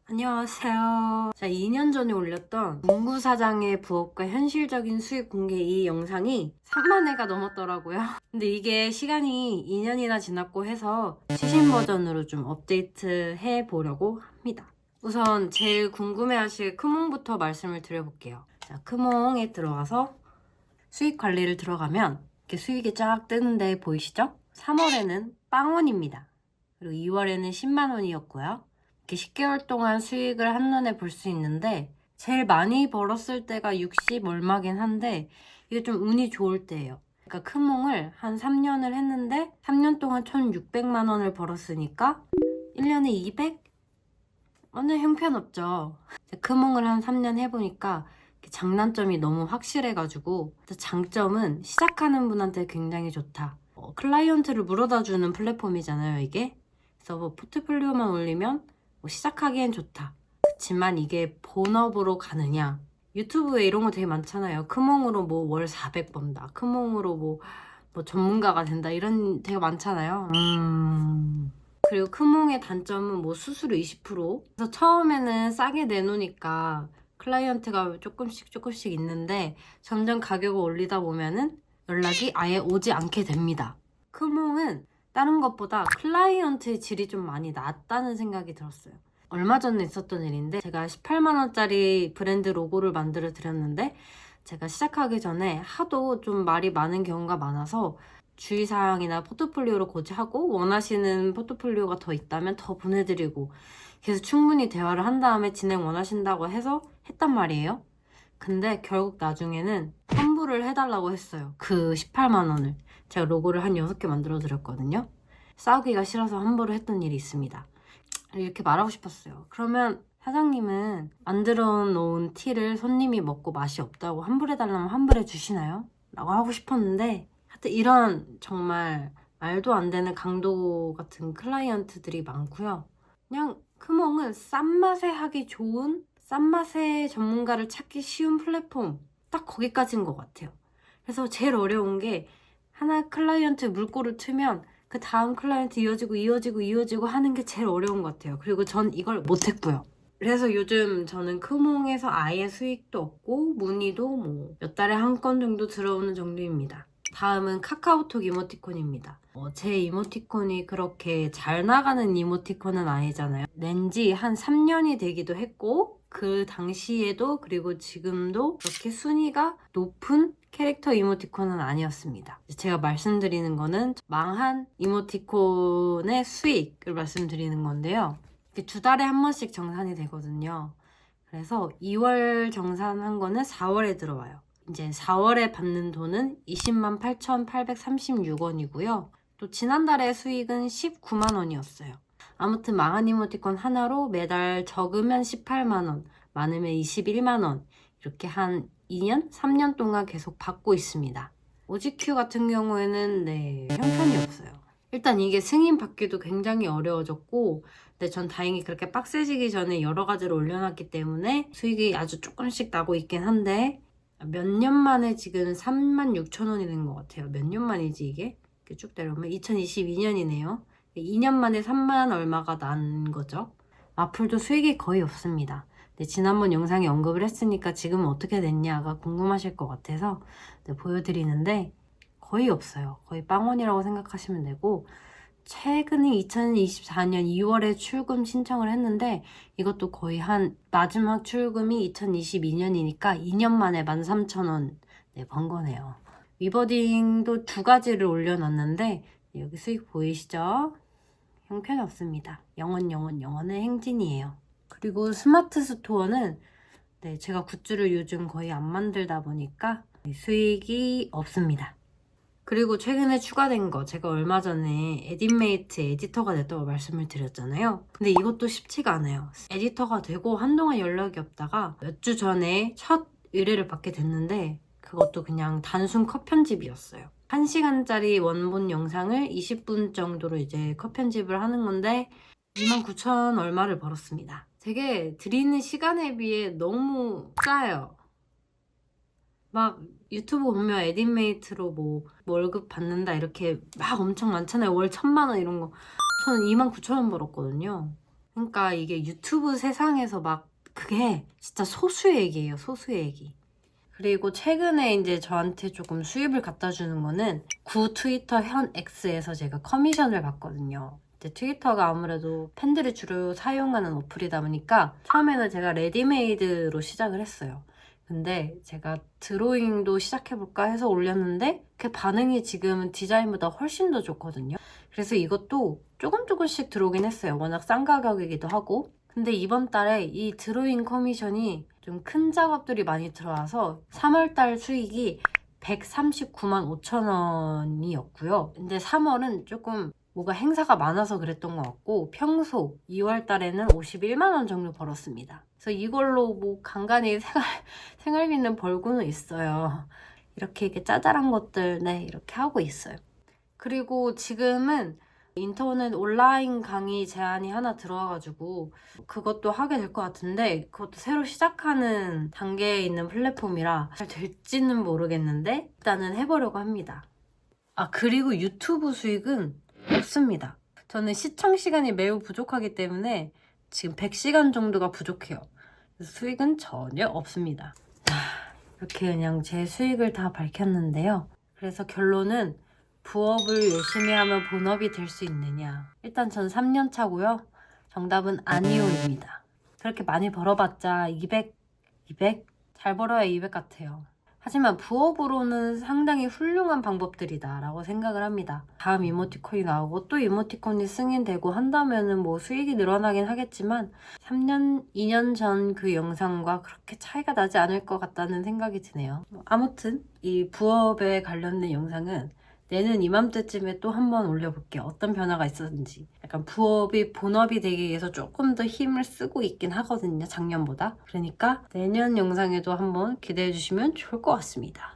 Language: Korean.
안녕하세요. 자, 2년 전에 올렸던 문구 사장의 부업과 현실적인 수익 공개 이 영상이 3만 회가 넘었더라고요. 근데 이게 시간이 2년이나 지났고 해서 최신 버전으로 좀 업데이트 해 보려고 합니다. 우선 제일 궁금해하실 크몽부터 말씀을 드려볼게요. 자, 크몽에 들어가서 수익 관리를 들어가면 이렇게 수익이 쫙 뜨는데 보이시죠? 3월에는 빵원입니다. 그리고 2월에는 10만 원이었고요. 이렇게 10개월 동안 수익을 한눈에 볼 수 있는데 제일 많이 벌었을 때가 60 얼마긴 한데 이게 좀 운이 좋을 때예요. 그러니까 크몽을 한 3년을 했는데 3년 동안 1600만 원을 벌었으니까 1년에 200? 완전 형편없죠. 크몽을 한 3년 해보니까 장단점이 너무 확실해가지고 장점은 시작하는 분한테 굉장히 좋다. 클라이언트를 물어다주는 플랫폼이잖아요, 이게. 그래서 뭐 포트폴리오만 올리면 뭐 시작하기엔 좋다. 그치만 이게 본업으로 가느냐. 유튜브에 이런 거 되게 많잖아요. 크몽으로 뭐 월 400 번다. 크몽으로 뭐 전문가가 된다. 이런 되게 많잖아요. 그리고 크몽의 단점은 뭐 수수료 20%. 그래서 처음에는 싸게 내놓으니까 클라이언트가 조금씩 있는데 점점 가격을 올리다 보면은 연락이 아예 오지 않게 됩니다. 크몽은 다른 것보다 클라이언트의 질이 좀 많이 낮다는 생각이 들었어요. 얼마 전에 있었던 일인데 제가 18만 원짜리 브랜드 로고를 만들어 드렸는데 제가 시작하기 전에 하도 좀 말이 많은 경우가 많아서 주의사항이나 포트폴리오로 고지하고 원하시는 포트폴리오가 더 있다면 더 보내드리고 그래서 충분히 대화를 한 다음에 진행 원하신다고 해서 했단 말이에요. 근데 결국 나중에는 환불을 해달라고 했어요. 그 18만 원을. 제가 로고를 한 6개 만들어 드렸거든요. 싸우기가 싫어서 환불을 했던 일이 있습니다. 이렇게 말하고 싶었어요. 그러면 사장님은 만들어 놓은 티를 손님이 먹고 맛이 없다고 환불해달라면 환불해 주시나요? 라고 하고 싶었는데 하여튼 이런 정말 말도 안 되는 강도 같은 클라이언트들이 많고요. 그냥 크몽은 싼 맛에 하기 좋은 싼 맛의 전문가를 찾기 쉬운 플랫폼 딱 거기까지인 것 같아요. 그래서 제일 어려운 게 하나 클라이언트 물꼬를 트면 그 다음 클라이언트 이어지고 하는 게 제일 어려운 것 같아요. 그리고 전 이걸 못했고요. 그래서 요즘 저는 크몽에서 아예 수익도 없고 문의도 뭐 몇 달에 한 건 정도 들어오는 정도입니다. 다음은 카카오톡 이모티콘입니다. 제 이모티콘이 그렇게 잘 나가는 이모티콘은 아니잖아요. 낸지 한 3년이 되기도 했고 그 당시에도 그리고 지금도 그렇게 순위가 높은 캐릭터 이모티콘은 아니었습니다. 제가 말씀드리는 거는 망한 이모티콘의 수익을 말씀드리는 건데요. 2달에 한 번씩 정산이 되거든요. 그래서 2월 정산한 거는 4월에 들어와요. 이제 4월에 받는 돈은 20만 8,836원이고요. 또 지난달의 수익은 19만 원이었어요. 아무튼 망한 이모티콘 하나로 매달 적으면 18만 원, 많으면 21만 원 이렇게 한 2년, 3년 동안 계속 받고 있습니다. 오지큐 같은 경우에는 형편이 없어요. 일단 이게 승인 받기도 굉장히 어려워졌고 근데 전 다행히 그렇게 빡세지기 전에 여러 가지를 올려놨기 때문에 수익이 아주 조금씩 나고 있긴 한데 몇 년 만에 지금 36,000원이 된 것 같아요. 몇 년 만이지 이게? 이렇게 쭉 내려오면 2022년이네요. 2년 만에 3만 얼마가 난 거죠. 마플도 수익이 거의 없습니다. 근데 지난번 영상에 언급을 했으니까 지금은 어떻게 됐냐가 궁금하실 것 같아서 보여드리는데 거의 없어요. 거의 빵원이라고 생각하시면 되고 최근에 2024년 2월에 출금 신청을 했는데 이것도 거의 한 마지막 출금이 2022년이니까 2년 만에 13,000원 번 거네요. 위버딩도 2가지를 올려놨는데 여기 수익 보이시죠? 형편이 없습니다. 영원의 행진이에요. 그리고 스마트 스토어는 제가 굿즈를 요즘 거의 안 만들다 보니까 수익이 없습니다. 그리고 최근에 추가된 거 제가 얼마 전에 에딘메이트 에디터가 됐다고 말씀을 드렸잖아요. 근데 이것도 쉽지가 않아요. 에디터가 되고 한동안 연락이 없다가 몇 주 전에 첫 의뢰를 받게 됐는데 그것도 그냥 단순 컷 편집이었어요. 1시간짜리 원본 영상을 20분 정도로 이제 컷 편집을 하는 건데 29,000 얼마를 벌었습니다. 되게 드리는 시간에 비해 너무 짜요. 막 유튜브 보면 에딘메이트로 뭐 월급 받는다 이렇게 막 엄청 많잖아요. 월 1,000만 원 이런 거. 저는 29,000원 벌었거든요. 그러니까 이게 유튜브 세상에서 막 그게 진짜 소수의 얘기예요. 소수의 얘기. 그리고 최근에 이제 저한테 조금 수입을 갖다 주는 거는 구 트위터 현 X에서 제가 커미션을 받거든요. 이제 트위터가 아무래도 팬들이 주로 사용하는 어플이다 보니까 처음에는 제가 레디메이드로 시작을 했어요. 근데 제가 드로잉도 시작해볼까 해서 올렸는데 그 반응이 지금은 디자인보다 훨씬 더 좋거든요. 그래서 이것도 조금씩 들어오긴 했어요. 워낙 싼 가격이기도 하고. 근데 이번 달에 이 드로잉 커미션이 좀 큰 작업들이 많이 들어와서 3월달 수익이 139만 5천 원이었고요. 근데 3월은 조금 뭐가 행사가 많아서 그랬던 것 같고 평소 2월 달에는 51만 원 정도 벌었습니다. 그래서 이걸로 뭐 간간히 생활비는 벌고는 있어요. 이렇게 짜잘한 것들 이렇게 하고 있어요. 그리고 지금은 인터넷 온라인 강의 제안이 하나 들어와가지고 그것도 하게 될 것 같은데 그것도 새로 시작하는 단계에 있는 플랫폼이라 잘 될지는 모르겠는데 일단은 해보려고 합니다. 그리고 유튜브 수익은 없습니다. 저는 시청 시간이 매우 부족하기 때문에 지금 100시간 정도가 부족해요. 그래서 수익은 전혀 없습니다. 이렇게 그냥 제 수익을 다 밝혔는데요. 그래서 결론은 부업을 열심히 하면 본업이 될 수 있느냐? 일단 전 3년 차고요. 정답은 아니오입니다. 그렇게 많이 벌어봤자 200? 잘 벌어야 200 같아요. 하지만 부업으로는 상당히 훌륭한 방법들이다 라고 생각을 합니다. 다음 이모티콘이 나오고 또 이모티콘이 승인되고 한다면은 뭐 수익이 늘어나긴 하겠지만 3년, 2년 전 그 영상과 그렇게 차이가 나지 않을 것 같다는 생각이 드네요. 아무튼 이 부업에 관련된 영상은 내년 이맘때쯤에 또 한번 올려볼게요. 어떤 변화가 있었는지. 약간 부업이 본업이 되기 위해서 조금 더 힘을 쓰고 있긴 하거든요. 작년보다. 그러니까 내년 영상에도 한번 기대해 주시면 좋을 것 같습니다.